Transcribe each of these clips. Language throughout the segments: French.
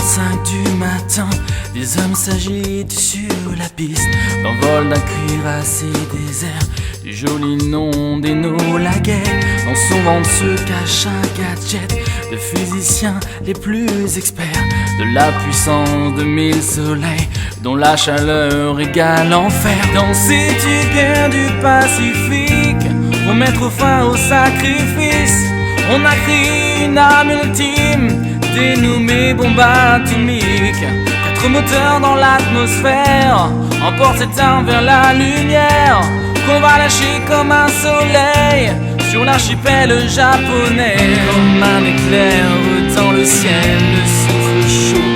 5 du matin, des hommes s'agitent sur la piste, d'envol d'un cuirassé désert, du joli nom des laguets. Dans son ventre se cache un gadget de physiciens les plus experts, de la puissance de 1000 soleils, dont la chaleur égale l'enfer. Dans ces guerres du Pacifique, pour mettre fin au sacrifice, on a créé une arme ultime, dénommée bombe atomique. 4 moteurs dans l'atmosphère emportent cette arme vers la lumière, qu'on va lâcher comme un soleil sur l'archipel japonais. Comme un éclair dans le ciel, le souffle chaud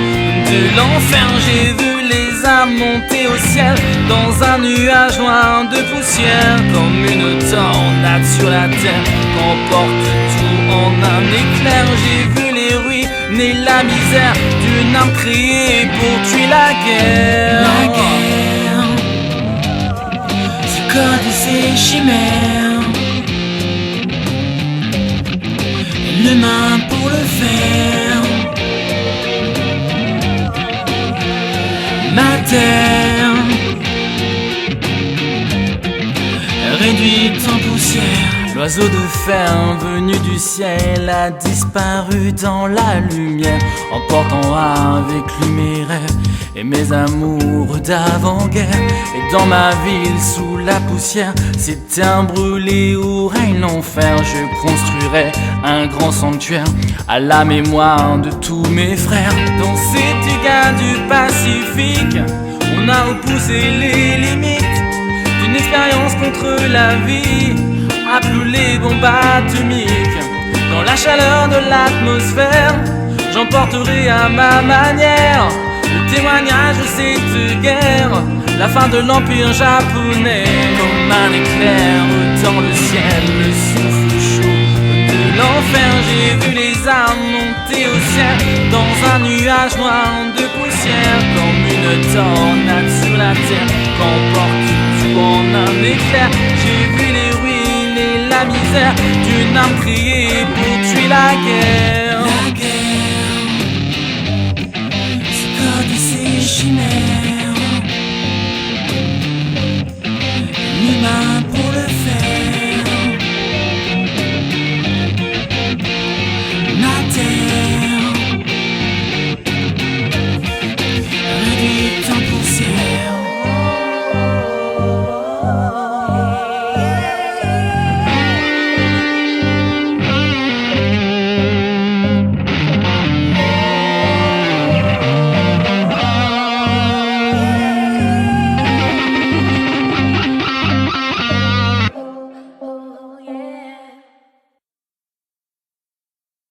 de l'enfer. J'ai vu les âmes monter au ciel dans un nuage noir de poussière, comme une tornade sur la terre qu'emporte tout en un éclair. J'ai vu les ruines et la misère d'une arme créée pour tuer la guerre. La guerre, c'est code et ses chimères, et l'humain pour le faire. Ma terre réduite en poussière. L'oiseau de fer venu du ciel a disparu dans la lumière, emportant avec lui mes rêves et mes amours d'avant-guerre. Et dans ma ville sous la poussière, s'éteint brûlé où règne l'enfer. Je construirai un grand sanctuaire à la mémoire de tous mes frères. Dans ces guerres du Pacifique, on a repoussé les limites d'une expérience contre la vie, appelée bombe atomique. Dans la chaleur de l'atmosphère, j'emporterai à ma manière le témoignage de cette guerre, la fin de l'empire japonais. Comme un éclair dans le ciel, le souffle chaud de l'enfer. J'ai vu les armes monter au ciel dans un nuage noir de poussière, comme une tornade sur la terre qu'emporte tout en un éclair. J'ai vu les ruines et la misère d'une arme créée pour tuer la guerre.